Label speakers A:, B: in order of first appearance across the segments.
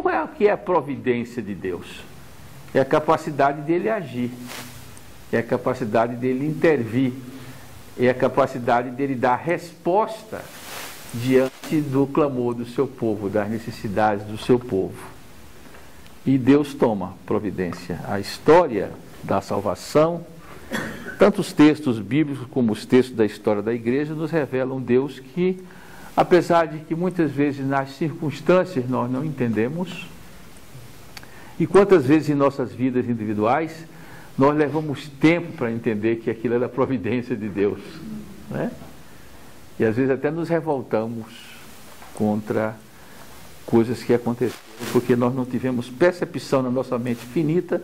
A: Então, o que é a providência de Deus? É a capacidade dele agir, é a capacidade dele intervir, é a capacidade dele dar resposta diante do clamor do seu povo, das necessidades do seu povo. E Deus toma providência. A história da salvação, tanto os textos bíblicos como os textos da história da igreja, nos revelam um Deus que, apesar de que muitas vezes nas circunstâncias nós não entendemos, e quantas vezes em nossas vidas individuais nós levamos tempo para entender que aquilo era a providência de Deus, né? E às vezes até nos revoltamos contra coisas que aconteceram, porque nós não tivemos percepção na nossa mente finita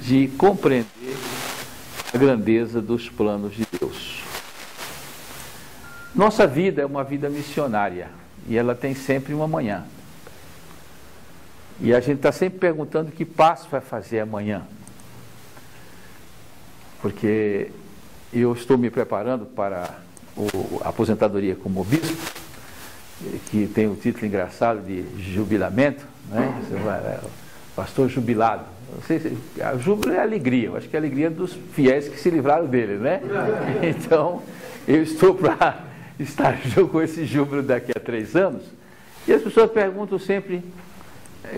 A: de compreender a grandeza dos planos de Deus. Nossa vida é uma vida missionária, e ela tem sempre uma manhã. E a gente está sempre perguntando que passo vai fazer amanhã. Porque eu estou me preparando para a aposentadoria como bispo, que tem um título engraçado de jubilamento, né? Pastor jubilado. Não sei se, a júbilo é alegria, eu acho que é a alegria dos fiéis que se livraram dele, né? Então, eu estou para estar com esse júbilo daqui a 3 anos, e as pessoas perguntam sempre,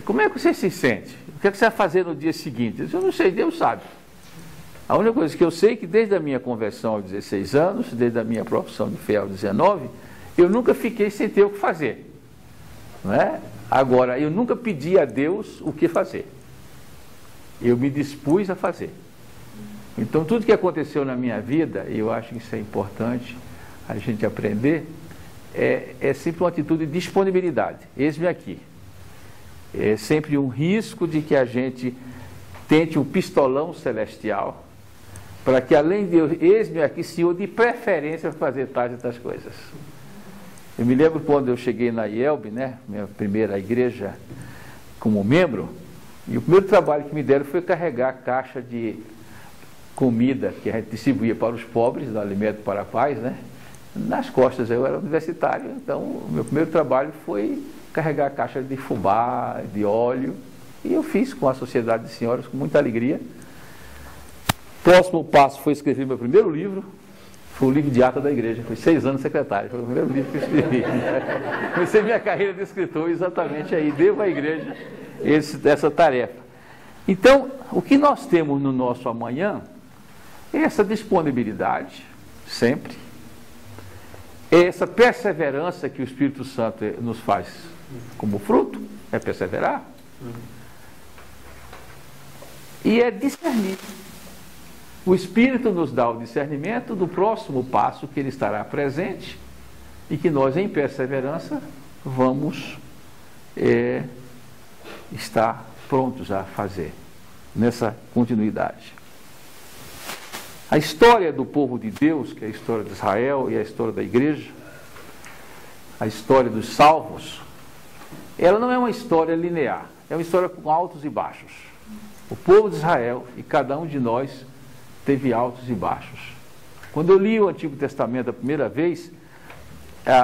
A: como é que você se sente? O que é que você vai fazer no dia seguinte? Eu não sei, Deus sabe. A única coisa que eu sei é que desde a minha conversão aos 16 anos, desde a minha profissão de fé aos 19, eu nunca fiquei sem ter o que fazer, não é? Agora, eu nunca pedi a Deus o que fazer. Eu me dispus a fazer. Então, tudo que aconteceu na minha vida, e eu acho que isso é importante a gente aprender, é sempre uma atitude de disponibilidade. Eis-me aqui. É sempre um risco de que a gente tente um pistolão celestial, para que além de eu, eis-me aqui, Senhor, de preferência fazer tais e tais coisas. Eu me lembro quando eu cheguei na IELB, né, minha primeira igreja como membro, e o primeiro trabalho que me deram foi carregar a caixa de comida que a gente distribuía para os pobres, do Alimento para a Paz, né, nas costas. Eu era universitário, então o meu primeiro trabalho foi carregar a caixa de fubá, de óleo, e eu fiz com a Sociedade de Senhoras com muita alegria. Próximo passo foi escrever meu primeiro livro, foi o livro de ata da igreja, foi 6 anos secretário, foi o primeiro livro que eu escrevi. Comecei minha carreira de escritor exatamente aí, devo à igreja essa tarefa. Então, o que nós temos no nosso amanhã é essa disponibilidade, sempre, é essa perseverança que o Espírito Santo nos faz como fruto, é perseverar, e é discernir. O Espírito nos dá o discernimento do próximo passo que ele estará presente e que nós, em perseverança, vamos estar prontos a fazer nessa continuidade. A história do povo de Deus, que é a história de Israel e a história da igreja, a história dos salvos, ela não é uma história linear, é uma história com altos e baixos. O povo de Israel e cada um de nós teve altos e baixos. Quando eu li o Antigo Testamento a primeira vez,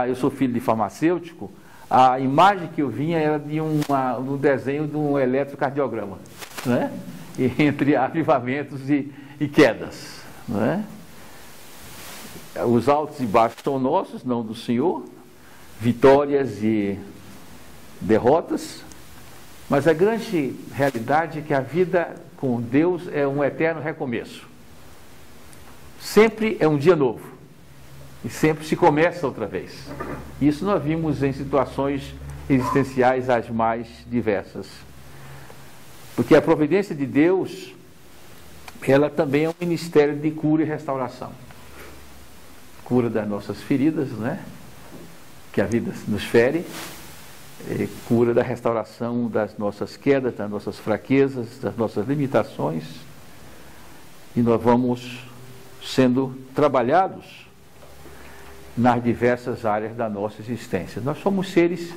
A: eu sou filho de farmacêutico, a imagem que eu vinha era de um desenho de um eletrocardiograma, né? E entre avivamentos e quedas, né? Os altos e baixos são nossos, não do Senhor, vitórias e derrotas, mas a grande realidade é que a vida com Deus é um eterno recomeço. Sempre é um dia novo. E sempre se começa outra vez. Isso nós vimos em situações existenciais as mais diversas. Porque a providência de Deus, ela também é um ministério de cura e restauração. Cura das nossas feridas, né? Que a vida nos fere. Cura da restauração das nossas quedas, das nossas fraquezas, das nossas limitações. E nós vamos sendo trabalhados nas diversas áreas da nossa existência. Nós somos seres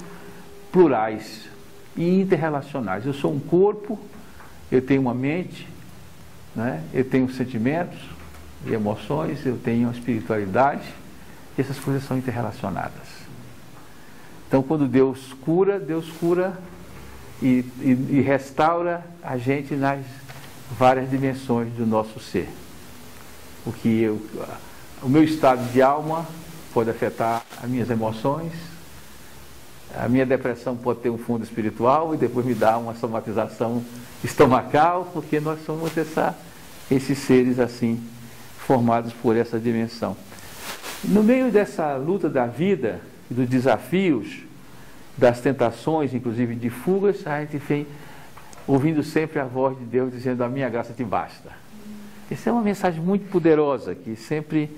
A: plurais e interrelacionais. Eu sou um corpo, eu tenho uma mente, né? Eu tenho sentimentos e emoções, eu tenho uma espiritualidade, e essas coisas são interrelacionadas. Então, quando Deus cura e restaura a gente nas várias dimensões do nosso ser. O meu estado de alma pode afetar as minhas emoções, a minha depressão pode ter um fundo espiritual e depois me dar uma somatização estomacal, porque nós somos esses seres assim, formados por essa dimensão. No meio dessa luta da vida, dos desafios, das tentações, inclusive de fugas, a gente vem ouvindo sempre a voz de Deus dizendo: a minha graça te basta. Essa é uma mensagem muito poderosa, que sempre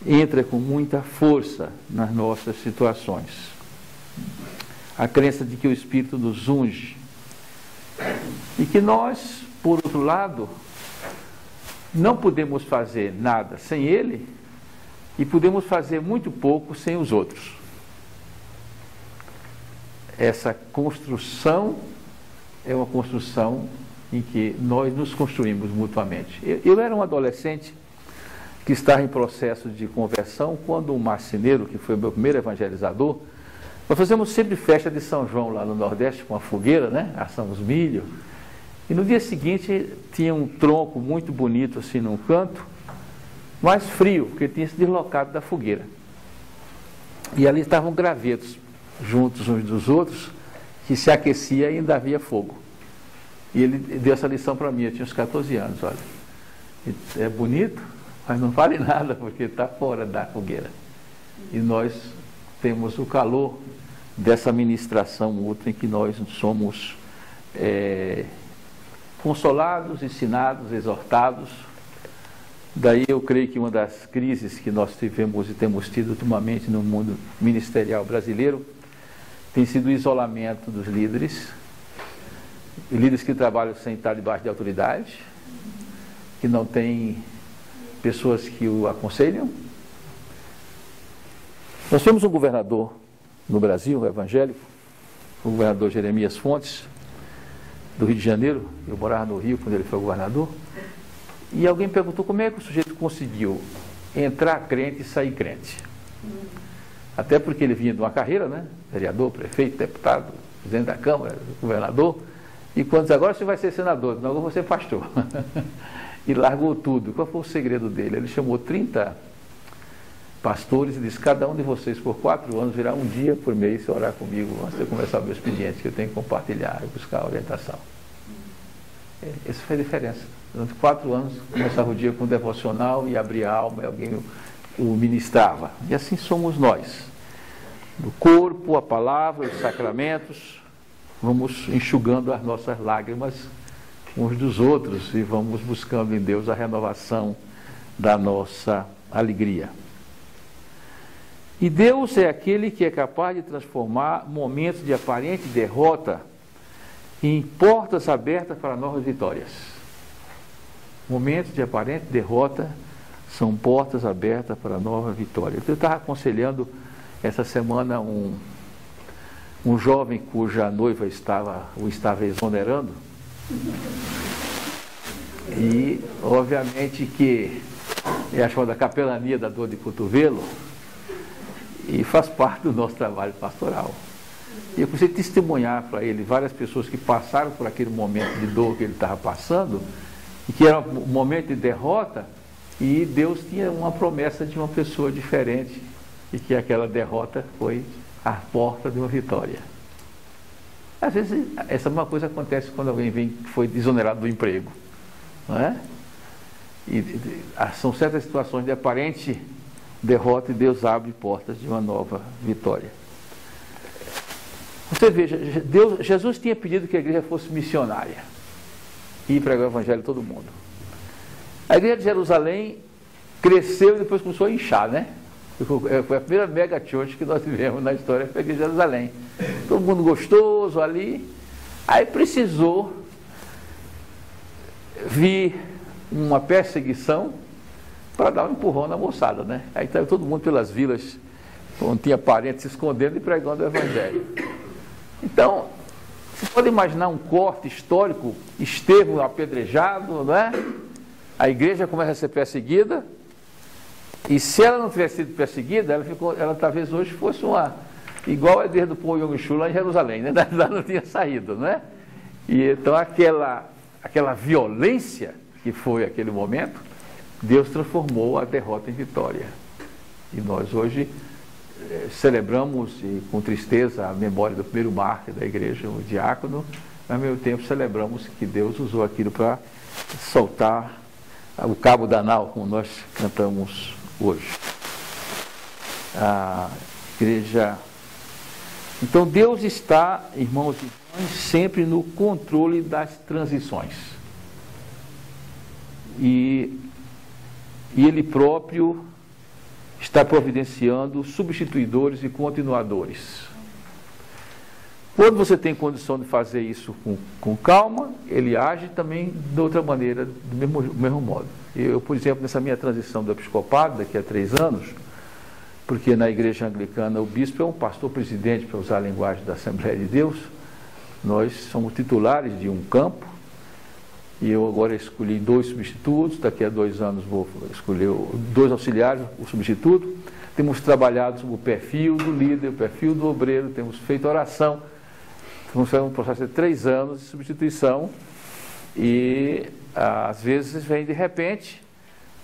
A: entra com muita força nas nossas situações. A crença de que o Espírito nos unge. E que nós, por outro lado, não podemos fazer nada sem Ele e podemos fazer muito pouco sem os outros. Essa construção é uma construção em que nós nos construímos mutuamente. Eu era um adolescente que estava em processo de conversão quando um marceneiro, que foi o meu primeiro evangelizador, nós fazemos sempre festa de São João lá no Nordeste, com a fogueira, né? Assamos milho. E no dia seguinte tinha um tronco muito bonito assim num canto, mais frio, porque tinha se deslocado da fogueira. E ali estavam gravetos, juntos uns dos outros, que se aquecia e ainda havia fogo. E ele deu essa lição para mim, eu tinha uns 14 anos, olha. É bonito, mas não vale nada, porque está fora da fogueira. E nós temos o calor dessa ministração mútua em que nós somos consolados, ensinados, exortados. Daí eu creio que uma das crises que nós tivemos e temos tido ultimamente no mundo ministerial brasileiro tem sido o isolamento dos líderes, e líderes que trabalham sem estar debaixo de autoridade, que não têm pessoas que o aconselham. Nós temos um governador no Brasil, um evangélico, o governador Jeremias Fontes, do Rio de Janeiro. Eu morava no Rio quando ele foi governador. E alguém perguntou como é que o sujeito conseguiu entrar crente e sair crente. Até porque ele vinha de uma carreira, né? Vereador, prefeito, deputado, presidente da Câmara, governador. E quando disse: agora você vai ser senador, não, agora você é pastor. E largou tudo. Qual foi o segredo dele? Ele chamou 30 pastores e disse: cada um de vocês por 4 anos virá um dia por mês orar comigo antes de começar o meu expediente, que eu tenho que compartilhar e buscar orientação. Essa foi a diferença. Durante 4 anos, começava o dia com devocional e abria a alma e alguém o ministrava. E assim somos nós. No corpo, a palavra, os sacramentos, vamos enxugando as nossas lágrimas uns dos outros e vamos buscando em Deus a renovação da nossa alegria. E Deus é aquele que é capaz de transformar momentos de aparente derrota em portas abertas para novas vitórias. Momentos de aparente derrota são portas abertas para nova vitória. Eu estava aconselhando essa semana um jovem cuja noiva o estava exonerando. E obviamente que é a chamada capelania da dor de cotovelo, e faz parte do nosso trabalho pastoral. E eu comecei a testemunhar para ele várias pessoas que passaram por aquele momento de dor que ele estava passando, e que era um momento de derrota, e Deus tinha uma promessa de uma pessoa diferente, e que aquela derrota foi a porta de uma vitória. Às vezes, essa mesma coisa acontece quando alguém foi exonerado do emprego, não é? São certas situações de aparente derrota e Deus abre portas de uma nova vitória. Você veja, Jesus tinha pedido que a igreja fosse missionária e pregar o evangelho a todo mundo. A igreja de Jerusalém cresceu e depois começou a inchar, né? Foi a primeira mega church que nós tivemos na história, foi a igreja de Jerusalém. Todo mundo gostoso ali. Aí precisou vir uma perseguição para dar um empurrão na moçada, né? Aí estava todo mundo pelas vilas, onde tinha parentes se escondendo e pregando o evangelho. Então, você pode imaginar um corte histórico, Estevão apedrejado, não é? A igreja começa a ser perseguida, e se ela não tivesse sido perseguida, ela talvez hoje fosse igual a igreja do Paul Yong-Chu lá em Jerusalém, né? Ela não tinha saído, não é? E então aquela violência que foi aquele momento, Deus transformou a derrota em vitória. E nós hoje celebramos, e com tristeza, a memória do primeiro mártir da igreja, o diácono, mas ao mesmo tempo celebramos que Deus usou aquilo para soltar o cabo da nau, como nós cantamos hoje. A igreja... Então Deus está, irmãos e irmãs, sempre no controle das transições. E Ele próprio está providenciando substituidores e continuadores. Quando você tem condição de fazer isso com calma, Ele age também de outra maneira, do mesmo modo. Eu, por exemplo, nessa minha transição do episcopado, daqui a 3 anos, porque na igreja anglicana o bispo é um pastor-presidente, para usar a linguagem da Assembleia de Deus, nós somos titulares de um campo, e eu agora escolhi 2 substitutos, daqui a 2 anos vou escolher 2 auxiliares, o substituto. Temos trabalhado sobre o perfil do líder, o perfil do obreiro, temos feito oração, estamos fazendo um processo de 3 anos de substituição, e às vezes vem de repente,